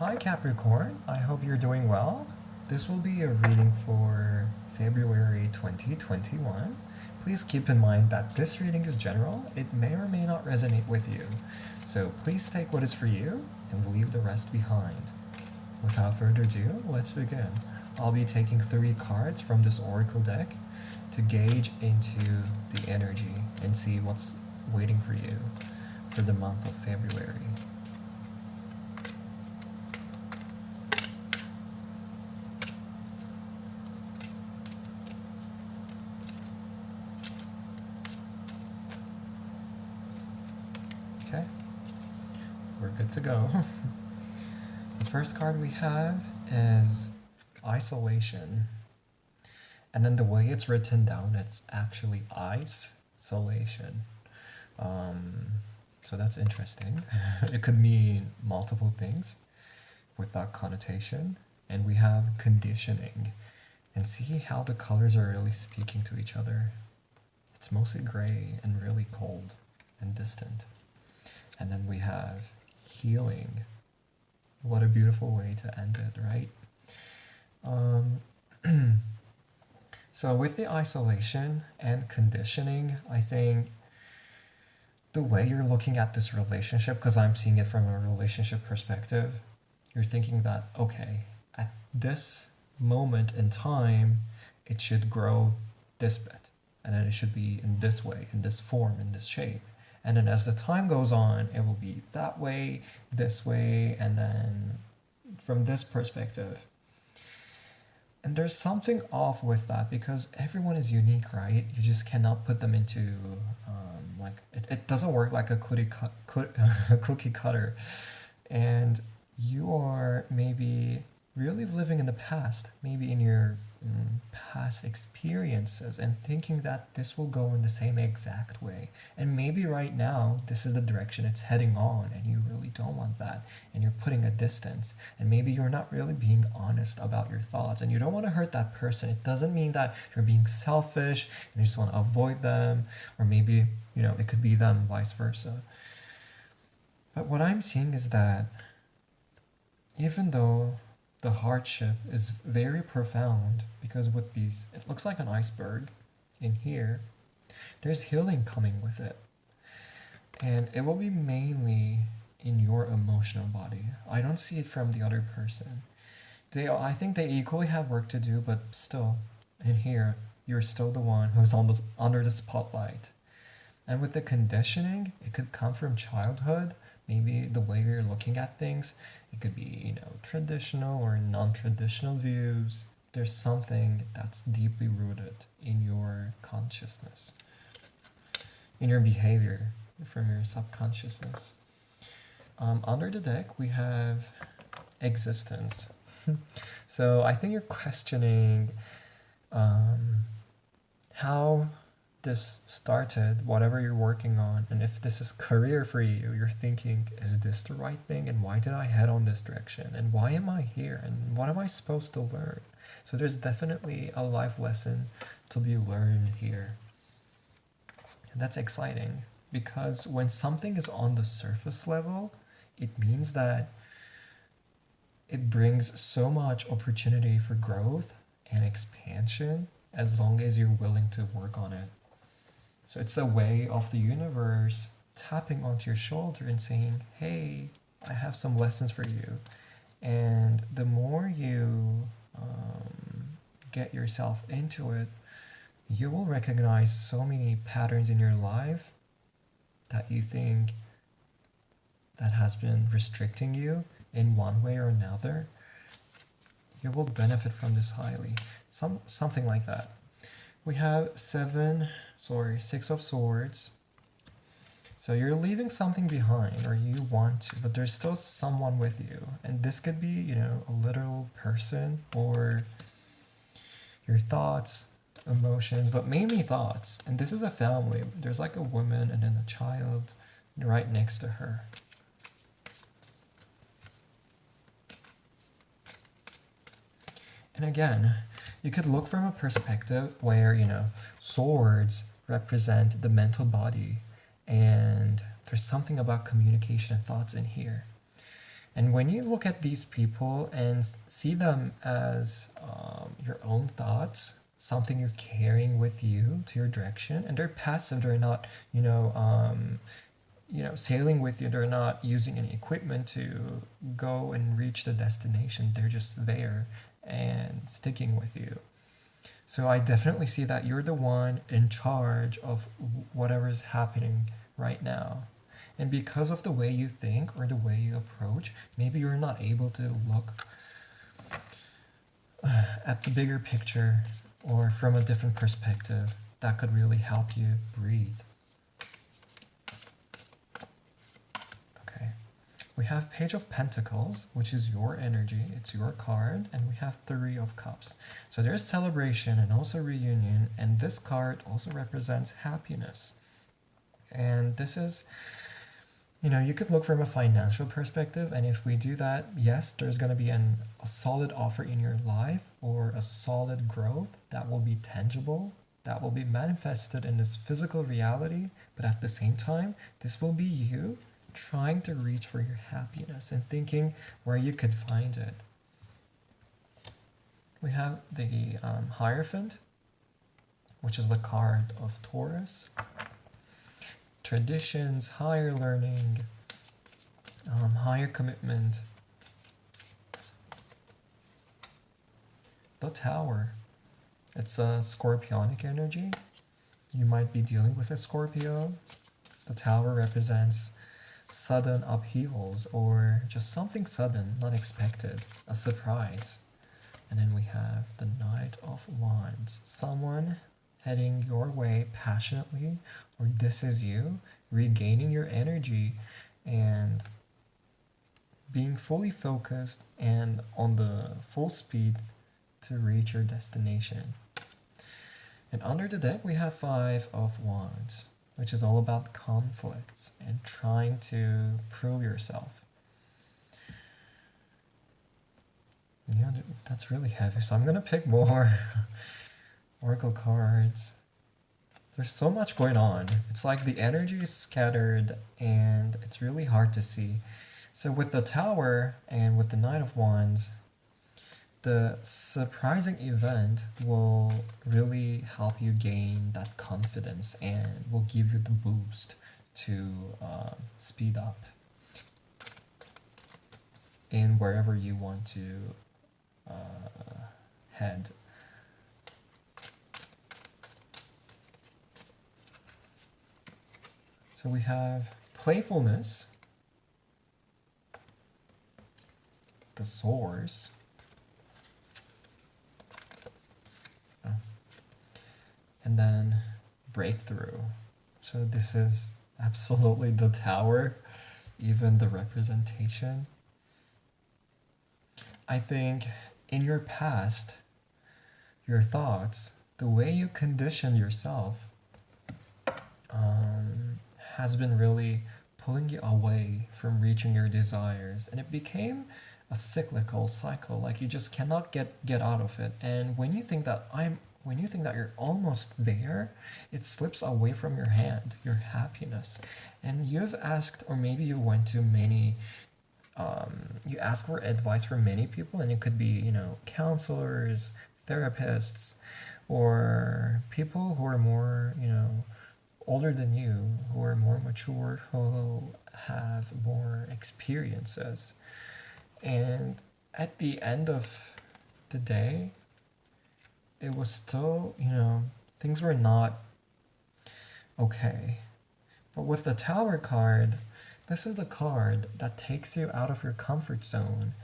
Hi Capricorn, I hope you're doing well. This will be a reading for February 2021. Please keep in mind that this reading is general. It may or may not resonate with you. So please take what is for you and leave the rest behind. Without further ado, let's begin. I'll be taking 3 cards from this oracle deck to gauge into the energy and see what's waiting for you for the month of February. Okay, we're good to go. The first card we have is isolation. And then the way it's written down, it's actually isolation. So that's interesting. It could mean multiple things with that connotation. And we have conditioning. And see how the colors are really speaking to each other. It's mostly gray and really cold and distant. And then we have healing. What a beautiful way to end it, right? So with the isolation and conditioning, I think the way you're looking at this relationship, because I'm seeing it from a relationship perspective, you're thinking that, okay, at this moment in time, it should grow this bit. And then it should be in this way, in this form, in this shape. And then as the time goes on, it will be that way, this way, and then from this perspective. And there's something off with that because everyone is unique, right? You just cannot put them into, it doesn't work like a cookie cutter. And you are maybe really living in the past, maybe in your past experiences and thinking that this will go in the same exact way. And maybe right now, this is the direction it's heading on and you really don't want that. And you're putting a distance. And maybe you're not really being honest about your thoughts and you don't want to hurt that person. It doesn't mean that you're being selfish and you just want to avoid them. Or maybe, it could be them, vice versa. But what I'm seeing is that even though the hardship is very profound because with these, it looks like an iceberg in here, there's healing coming with it. And it will be mainly in your emotional body. I don't see it from the other person. I think they equally have work to do, but still, in here, you're still the one who's almost under the spotlight. And with the conditioning, it could come from childhood, maybe the way you're looking at things. It could be, traditional or non-traditional views. There's something that's deeply rooted in your consciousness, in your behavior, from your subconsciousness. Under the deck, we have existence. So I think you're questioning how this started, whatever you're working on, and if this is career for you, you're thinking, is this the right thing? And why did I head on this direction? And why am I here? And what am I supposed to learn? So there's definitely a life lesson to be learned here. And that's exciting because when something is on the surface level, it means that it brings so much opportunity for growth and expansion as long as you're willing to work on it. So it's a way of the universe tapping onto your shoulder and saying, hey, I have some lessons for you. And the more you get yourself into it, you will recognize so many patterns in your life that you think that has been restricting you in one way or another. You will benefit from this highly. Something like that. We have 6 of Swords. So you're leaving something behind, or you want to, but there's still someone with you. And this could be, a literal person, or your thoughts, emotions, but mainly thoughts. And this is a family. There's like a woman and then a child right next to her. And again, you could look from a perspective where, swords represent the mental body, and there's something about communication and thoughts in here. And when you look at these people and see them as your own thoughts, something you're carrying with you to your direction, and they're passive, they're not, sailing with you, they're not using any equipment to go and reach the destination. They're just there and sticking with you. So I definitely see that you're the one in charge of whatever's happening right now. And because of the way you think or the way you approach, maybe you're not able to look at the bigger picture or from a different perspective that could really help you breathe. Okay. We have Page of Pentacles, which is your energy. It's your card. And we have Three of Cups. So there's celebration and also reunion. And this card also represents happiness. And this is, you could look from a financial perspective. And if we do that, yes, there's going to be a solid offer in your life or a solid growth that will be tangible, that will be manifested in this physical reality. But at the same time, this will be you trying to reach for your happiness and thinking where you could find it. We have the Hierophant, which is the card of Taurus. Traditions, higher learning, higher commitment. The Tower. It's a scorpionic energy. You might be dealing with a Scorpio. The Tower represents sudden upheavals or just something sudden, not expected, a surprise. And then we have the Knight of Wands. Someone heading your way passionately, or this is you, regaining your energy and being fully focused and on the full speed to reach your destination. And under the deck, we have Five of Wands, which is all about conflicts and trying to prove yourself. Yeah, that's really heavy, so I'm gonna pick more Oracle cards. There's so much going on. It's like the energy is scattered and it's really hard to see. So with the Tower and with the Knight of Wands, the surprising event will really help you gain that confidence and will give you the boost to speed up in wherever you want to head. So we have playfulness, the Source, and then breakthrough. So this is absolutely the Tower, even the representation. I think in your past, your thoughts, the way you conditioned yourself has been really pulling you away from reaching your desires, and it became a cyclical cycle. Like you just cannot get out of it. And when you think that you're almost there, it slips away from your hand, your happiness. And you've asked, or maybe you went to many you ask for advice from many people, and it could be counselors, therapists, or people who are more older than you, who are more mature, who have more experiences. And at the end of the day, it was still, things were not okay. But with the Tower card, this is the card that takes you out of your comfort zone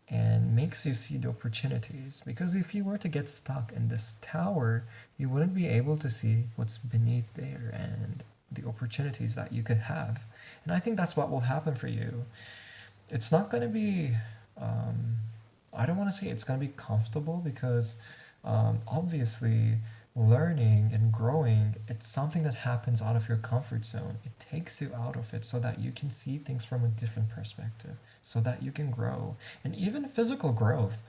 and makes you see the opportunities. Because if you were to get stuck in this tower, you wouldn't be able to see what's beneath there and the opportunities that you could have. And I think that's what will happen for you. It's not going to be, I don't want to say it's going to be comfortable, because obviously learning and growing, it's something that happens out of your comfort zone. It takes you out of it so that you can see things from a different perspective, so that you can grow. And even physical growth,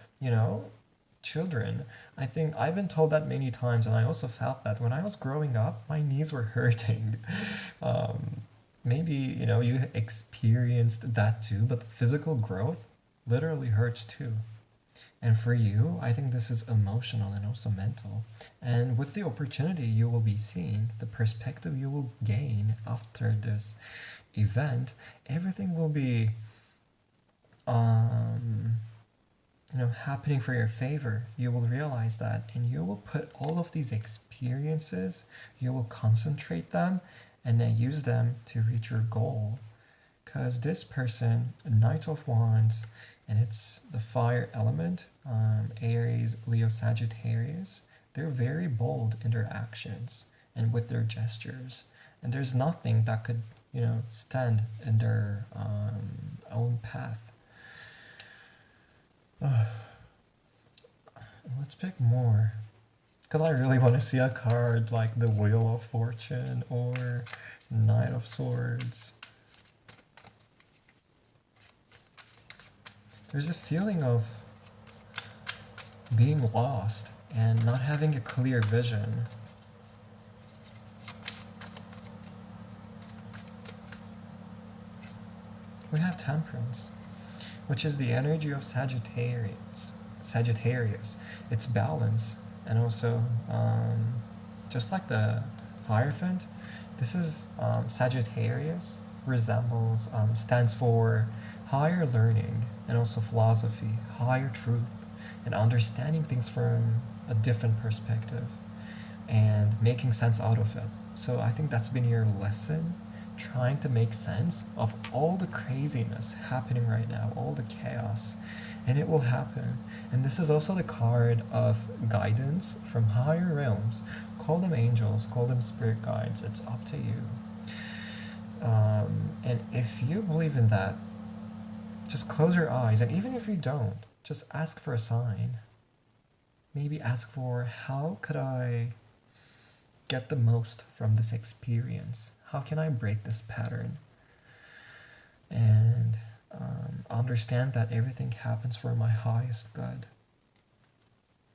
children, I think I've been told that many times, and I also felt that when I was growing up, my knees were hurting. maybe, you experienced that too, but physical growth literally hurts too. And for you, I think this is emotional and also mental. And with the opportunity you will be seeing, the perspective you will gain after this event, everything will be um, happening for your favor. You will realize that, and you will put all of these experiences, you will concentrate them, and then use them to reach your goal. Because this person, Knight of Wands, and it's the fire element, Aries, Leo, Sagittarius, they're very bold in their actions and with their gestures. And there's nothing that could, stand in their own path. Let's pick more. Because I really want to see a card like the Wheel of Fortune or Knight of Swords. There's a feeling of being lost and not having a clear vision. We have Temperance, which is the energy of Sagittarius. It's balance, and also, just like the Hierophant, this is Sagittarius resembles stands for higher learning and also philosophy, higher truth, and understanding things from a different perspective and making sense out of it. So I think that's been your lesson, trying to make sense of all the craziness happening right now, all the chaos, and it will happen. And this is also the card of guidance from higher realms. Call them angels, call them spirit guides, it's up to you. And if you believe in that, just close your eyes, and even if you don't, just ask for a sign. Maybe ask for, how could I get the most from this experience? How can I break this pattern? And understand that everything happens for my highest good.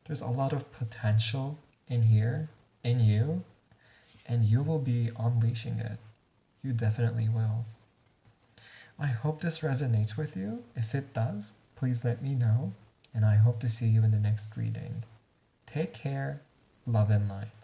There's a lot of potential in here, in you, and you will be unleashing it. You definitely will. I hope this resonates with you. If it does, please let me know, and I hope to see you in the next reading. Take care, love and light.